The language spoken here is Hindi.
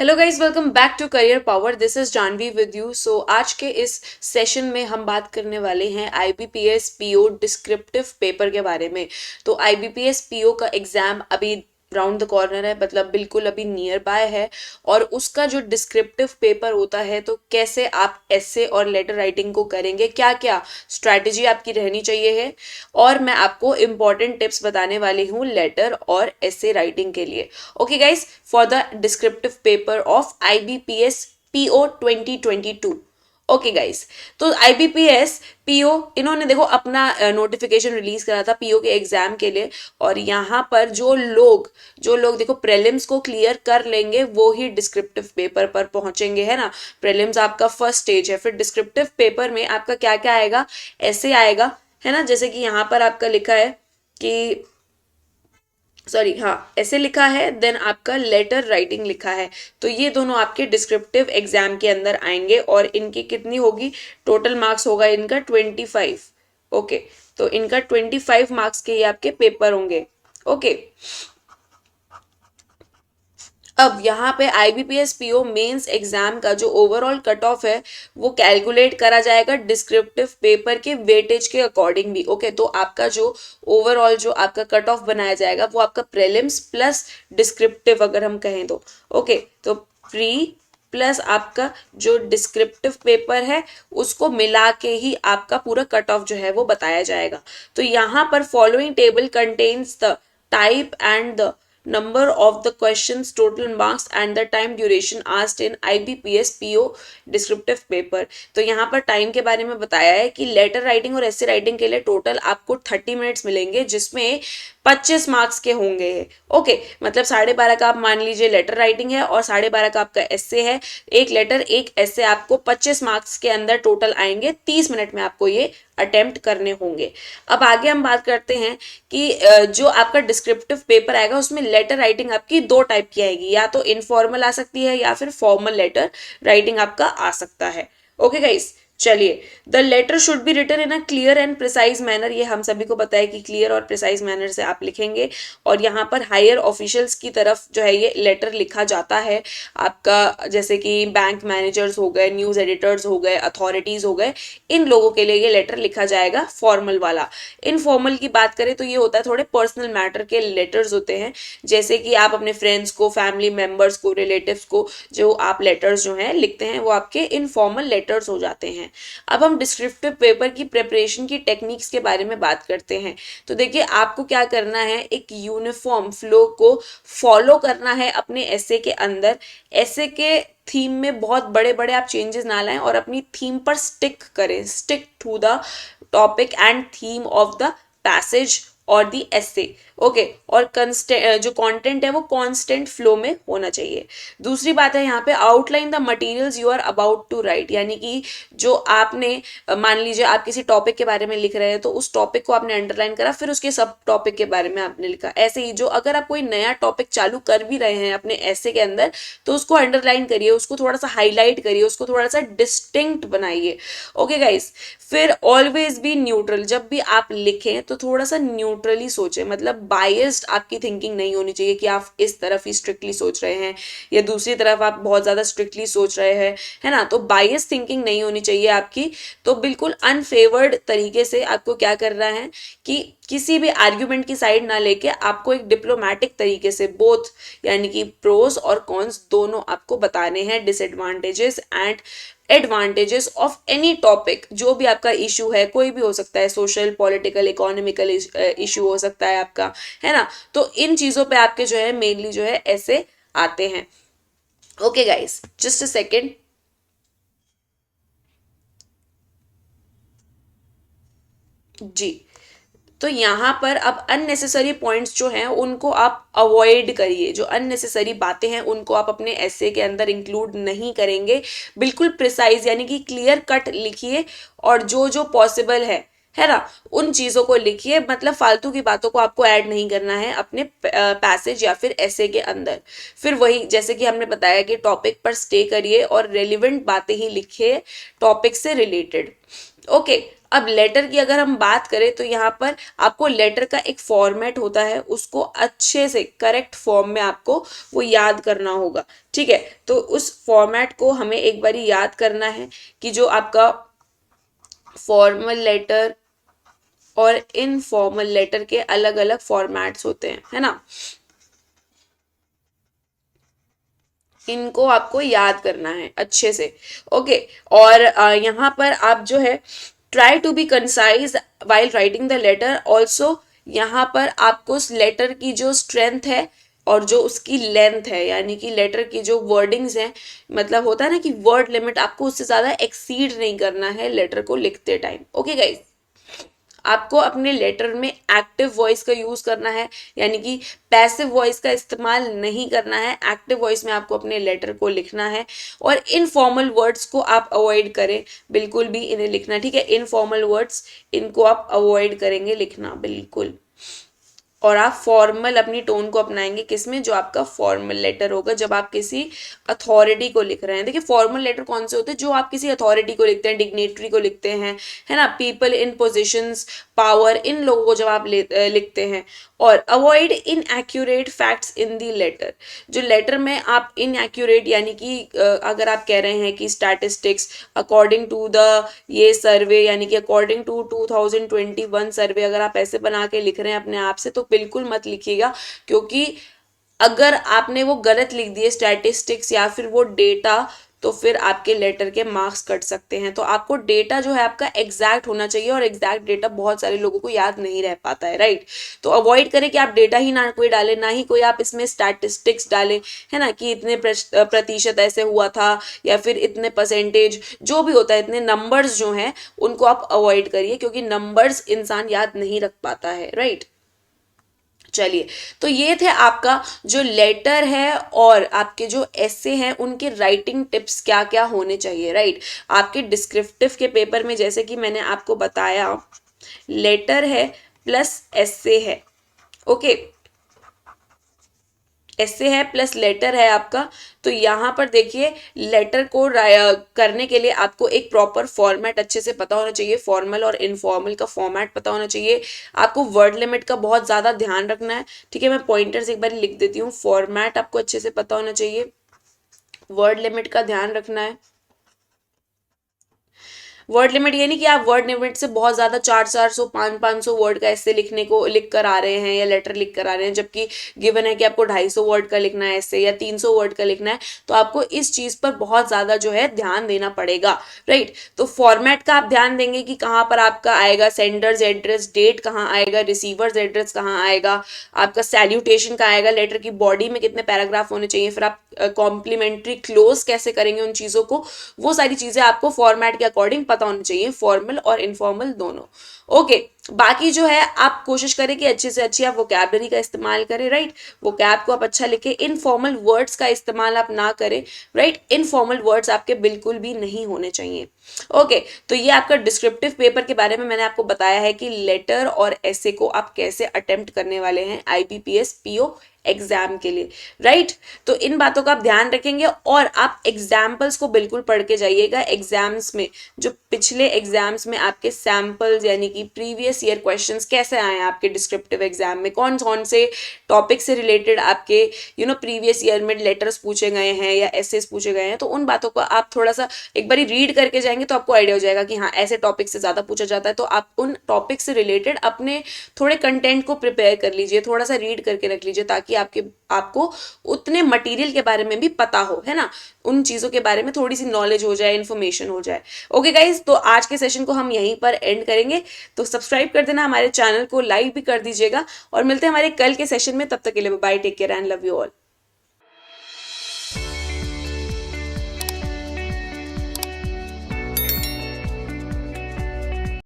Hello guys, welcome back to Career Power. This is Janvi with you. So आज के इस सेशन में हम बात करने वाले हैं आईबीपीएस पीओ डिस्क्रिप्टिव पेपर के बारे में। तो आईबीपीएस पीओ का एग्जाम अभी राउंड द कॉर्नर है, मतलब बिल्कुल अभी नियर बाय है। और उसका जो डिस्क्रिप्टिव पेपर होता है, तो कैसे आप एसे और लेटर राइटिंग को करेंगे, क्या क्या स्ट्रैटेजी आपकी रहनी चाहिए है, और मैं आपको इम्पॉर्टेंट टिप्स बताने वाली हूँ लेटर और एसे राइटिंग के लिए। Okay guys, for the descriptive paper of IBPS PO 2022। Okay guys, तो आईबीपीएस पीओ इन्होंने देखो अपना नोटिफिकेशन रिलीज करा था पीओ के एग्जाम के लिए। और यहाँ पर जो लोग देखो प्रीलिम्स को क्लियर कर लेंगे वो ही डिस्क्रिप्टिव पेपर पर पहुंचेंगे, है ना। प्रीलिम्स आपका फर्स्ट स्टेज है, फिर डिस्क्रिप्टिव पेपर में आपका क्या क्या आएगा, ऐसे आएगा, है ना। जैसे कि यहाँ पर आपका लिखा है कि सॉरी, हाँ, ऐसे लिखा है, देन आपका लेटर राइटिंग लिखा है। तो ये दोनों आपके डिस्क्रिप्टिव एग्जाम के अंदर आएंगे और इनकी कितनी होगी, टोटल मार्क्स होगा इनका 25। ओके, तो इनका 25 मार्क्स के ही आपके पेपर होंगे। ओके, अब यहाँ पे आईबीपीएस पीओ मेंस एग्जाम का जो ओवरऑल कट ऑफ है वो कैलकुलेट करा जाएगा डिस्क्रिप्टिव पेपर के वेटेज के अकॉर्डिंग भी। ओके, तो आपका जो ओवरऑल जो आपका कट ऑफ बनाया जाएगा वो आपका प्रीलिम्स प्लस डिस्क्रिप्टिव अगर हम कहें तो। ओके, तो प्री प्लस आपका जो डिस्क्रिप्टिव पेपर है उसको मिला के ही आपका पूरा कट ऑफ जो है वो बताया जाएगा। तो यहाँ पर following table contains the type and the number of the questions, total marks and the time duration asked in IBPS PO descriptive paper। तो यहाँ पर टाइम के बारे में बताया है कि लेटर राइटिंग और एसे राइटिंग के लिए टोटल आपको 30 मिनट्स मिलेंगे, जिसमें 25 मार्क्स के होंगे। ओके, मतलब 12:30 का आप मान लीजिए लेटर राइटिंग है और 12:30 का आपका एसे है। एक लेटर एक एसे आपको 25 मार्क्स के अंदर टोटल आएंगे, 30 मिनट में आपको ये अटेम्प्ट करने होंगे। अब आगे हम बात करते हैं कि जो आपका डिस्क्रिप्टिव पेपर आएगा उसमें लेटर राइटिंग आपकी दो टाइप की आएगी, या तो इनफॉर्मल आ सकती है या फिर फॉर्मल लेटर राइटिंग आपका आ सकता है। ओके गाइस, चलिए, the letter should be written in a clear and precise manner. ये हम सभी को पता है कि क्लियर और प्रिसाइज मैनर से आप लिखेंगे। और यहाँ पर हायर ऑफिशियल्स की तरफ जो है ये लेटर लिखा जाता है आपका, जैसे कि बैंक मैनेजर्स हो गए, न्यूज एडिटर्स हो गए, अथॉरिटीज हो गए, इन लोगों के लिए ये लेटर लिखा जाएगा फॉर्मल वाला। इनफॉर्मल की बात करें तो ये होता है थोड़े पर्सनल मैटर के लेटर्स होते हैं, जैसे कि आप अपने फ्रेंड्स को, फैमिली मेंबर्स को, रिलेटिव्स को जो आप लेटर्स जो हैं लिखते हैं वो आपके इनफॉर्मल लेटर्स हो जाते हैं। अब हम डिस्क्रिप्टिव पेपर की प्रिपरेशन की टेक्निक्स के बारे में बात करते हैं। तो देखिए, आपको क्या करना है, एक यूनिफॉर्म फ्लो को फॉलो करना है अपने एसे के अंदर। एसे के थीम में बहुत बड़े बड़े आप चेंजेस ना लाएं और अपनी थीम पर स्टिक करें, stick to the topic and theme of the passage और दी एसे। ओके, और जो कंटेंट है वो कांस्टेंट फ्लो में होना चाहिए। दूसरी बात है यहाँ पे, outline the materials you are about to write, यानी कि जो आपने मान लीजिए आप किसी टॉपिक के बारे में लिख रहे हैं तो उस टॉपिक को आपने अंडरलाइन करा, फिर उसके सब टॉपिक के बारे में आपने लिखा। ऐसे ही जो अगर आप कोई नया टॉपिक चालू कर भी रहे हैं अपने ऐसे के अंदर तो उसको अंडरलाइन करिए, उसको थोड़ा सा हाईलाइट करिए, उसको थोड़ा सा डिस्टिंक्ट बनाइए। ओके गाइस, फिर ऑलवेज बी न्यूट्रल। जब भी आप लिखें तो थोड़ा सा न्यूट्रली सोचें, मतलब बायस्ड आपकी थिंकिंग नहीं होनी चाहिए कि आप इस तरफ ही स्ट्रिक्टली सोच रहे हैं या दूसरी तरफ आप बहुत ज्यादा स्ट्रिक्टली सोच रहे हैं, है ना। तो बायस थिंकिंग नहीं होनी चाहिए आपकी। तो बिल्कुल अनफेवर्ड तरीके से आपको क्या करना है कि किसी भी आर्ग्यूमेंट की साइड ना लेके आपको एक डिप्लोमेटिक तरीके से बोथ, यानी कि प्रोस और कॉन्स दोनों आपको बताने हैं, disadvantages and advantages of any topic. जो भी आपका इशू है, कोई भी हो सकता है, सोशल, पॉलिटिकल, इकोनॉमिकल इशू हो सकता है आपका, है ना। तो इन चीजों पे आपके जो है मेनली जो है ऐसे आते हैं। Okay guys, just a second. जी, तो यहाँ पर अब अननेसेसरी पॉइंट्स जो हैं उनको आप अवॉइड करिए। जो अननेसेसरी बातें हैं उनको आप अपने ऐसे के अंदर इंक्लूड नहीं करेंगे। बिल्कुल प्रिसाइज यानी कि क्लियर कट लिखिए, और जो जो पॉसिबल है ना, उन चीजों को लिखिए। मतलब फालतू की बातों को आपको ऐड नहीं करना है अपने पैसेज या फिर ऐसे के अंदर। फिर वही जैसे कि हमने बताया कि टॉपिक पर स्टे करिए और रेलिवेंट बातें ही लिखिए, टॉपिक से रिलेटेड। ओके, अब लेटर की अगर हम बात करें तो यहाँ पर आपको लेटर का एक फॉर्मेट होता है, उसको अच्छे से करेक्ट फॉर्म में आपको वो याद करना होगा। ठीक है, तो उस फॉर्मेट को हमें एक बारी याद करना है कि जो आपका फॉर्मल लेटर और इनफॉर्मल लेटर के अलग अलग फॉर्मेट्स होते हैं, है ना। इनको आपको याद करना है अच्छे से। ओके, और यहाँ पर आप जो है try to be concise while writing the letter also. यहाँ पर आपको उस लेटर की जो स्ट्रेंथ है और जो उसकी लेंथ है, यानी कि लेटर की जो वर्डिंग्स हैं, मतलब होता है ना कि वर्ड लिमिट, आपको उससे ज़्यादा एक्सीड नहीं करना है लेटर को लिखते टाइम। ओके गाइज, आपको अपने लेटर में एक्टिव वॉइस का यूज करना है, यानी कि पैसिव वॉइस का इस्तेमाल नहीं करना है। एक्टिव वॉइस में आपको अपने लेटर को लिखना है और इनफॉर्मल वर्ड्स को आप अवॉइड करें, बिल्कुल भी इन्हें लिखना। ठीक है, इनफॉर्मल वर्ड्स इनको आप अवॉइड करेंगे लिखना बिल्कुल। और आप फॉर्मल अपनी टोन को अपनाएंगे किसमें, जो आपका फॉर्मल लेटर होगा जब आप किसी अथॉरिटी को लिख रहे हैं। देखिए फॉर्मल लेटर कौन से होते हैं, जो आप किसी अथॉरिटी को लिखते हैं, डिग्नेटरी को लिखते हैं, है ना, पीपल इन पोजिशंस पावर, इन लोगों को जब आप लिखते हैं। और avoid inaccurate facts in the letter. जो लेटर में आप इनएक्यूरेट, यानी कि अगर आप कह रहे हैं कि स्टैटिस्टिक्स अकॉर्डिंग टू द ये सर्वे, यानी कि अकॉर्डिंग टू 2021 सर्वे, अगर आप ऐसे बना के लिख रहे हैं अपने आप से, तो बिल्कुल मत लिखिएगा, क्योंकि अगर आपने वो गलत लिख दिए स्टैटिस्टिक्स या फिर वो डेटा, तो फिर आपके लेटर के मार्क्स कट सकते हैं। तो आपको डेटा जो है आपका एग्जैक्ट होना चाहिए, और एग्जैक्ट डेटा बहुत सारे लोगों को याद नहीं रह पाता है, राइट। तो अवॉइड करें कि आप डेटा ही ना कोई डालें, ना ही कोई आप इसमें स्टैटिस्टिक्स डालें, है ना, कि इतने प्रतिशत ऐसे हुआ था या फिर इतने परसेंटेज, जो भी होता है, इतने नंबर्स जो हैं उनको आप अवॉइड करिए, क्योंकि नंबर्स इंसान याद नहीं रख पाता है, राइट। चलिए, तो ये थे आपका जो लेटर है और आपके जो ऐसे हैं उनके राइटिंग टिप्स क्या क्या होने चाहिए, राइट। आपके डिस्क्रिप्टिव के पेपर में जैसे कि मैंने आपको बताया, लेटर है प्लस ऐसे है। ओके, ऐसे है प्लस लेटर है आपका। तो यहाँ पर देखिए, लेटर को करने के लिए आपको एक प्रॉपर फॉर्मेट अच्छे से पता होना चाहिए, फॉर्मल और इनफॉर्मल का फॉर्मेट पता होना चाहिए। आपको वर्ड लिमिट का बहुत ज़्यादा ध्यान रखना है। ठीक है, मैं पॉइंटर्स एक बार लिख देती हूँ। फॉर्मेट आपको अच्छे से पता होना चाहिए, वर्ड लिमिट का ध्यान रखना है। वर्ड लिमिट ये नहीं कि आप वर्ड लिमिट से बहुत ज्यादा 400-400 500-500 वर्ड का ऐसे लिखने को लिख कर आ रहे हैं या लेटर लिख कर आ रहे हैं, जबकि गिवन है कि आपको 250 वर्ड का लिखना है ऐसे, या 300 वर्ड का लिखना है। तो आपको इस चीज पर बहुत ज्यादा जो है ध्यान देना पड़ेगा, राइट। तो फॉर्मेट का आप ध्यान देंगे कि कहाँ पर आपका आएगा सेंडर्स एड्रेस, डेट कहाँ आएगा, रिसीवर्स एड्रेस कहाँ आएगा, आपका सैल्यूटेशन कहाँ आएगा, लेटर की बॉडी में कितने पैराग्राफ होने चाहिए, फिर आप कॉम्प्लीमेंट्री क्लोज कैसे करेंगे उन चीजों को, वो सारी चीजें आपको फॉर्मेट के अकॉर्डिंग पता होनी चाहिए, फॉर्मल और इनफॉर्मल दोनों। ओके, बाकी जो है आप कोशिश करें कि अच्छे से अच्छी आप वोकैबलरी का इस्तेमाल करें, राइट। वोकैब को आप अच्छा लिखें, इनफॉर्मल वर्ड्स का इस्तेमाल आप ना करें, राइट। इनफॉर्मल वर्ड्स आपके बिल्कुल भी नहीं होने चाहिए। ओके, तो ये आपका डिस्क्रिप्टिव पेपर के बारे में मैंने आपको बताया है कि लेटर और ऐसे को आप कैसे अटेम्प्ट करने वाले हैं IBPS PO एग्जाम के लिए, राइट। तो इन बातों का आप ध्यान रखेंगे और आप एग्जाम्पल्स को बिल्कुल पढ़ के जाइएगा। एग्जाम्स में जो पिछले एग्जाम्स में आपके सैंपल्स, यानी कि प्रीवियस ईयर क्वेश्चंस कैसे आए हैं आपके डिस्क्रिप्टिव एग्जाम में, कौन कौन से टॉपिक से रिलेटेड आपके प्रीवियस ईयर में लेटर्स पूछे गए हैं या एसेस पूछे गए हैं, तो उन बातों को आप थोड़ा सा एक बार रीड करके जाएंगे तो आपको आइडिया हो जाएगा कि हाँ ऐसे टॉपिक से ज्यादा पूछा जाता है। तो आप उन टॉपिक से रिलेटेड अपने थोड़े कंटेंट को प्रिपेयर कर लीजिए, थोड़ा सा रीड करके रख लीजिए, ताकि आपको उतने मटेरियल के बारे में भी पता हो, है ना, उन चीजों के बारे में थोड़ी सी नॉलेज हो जाए, इन्फॉर्मेशन हो जाए। ओके गाइज, तो आज के सेशन को हम यहीं पर एंड करेंगे। तो सब्सक्राइब कर देना हमारे चैनल को, लाइक भी कर दीजिएगा, और मिलते हैं हमारे कल के सेशन में। तब तक के लिए bye, take care and love you all.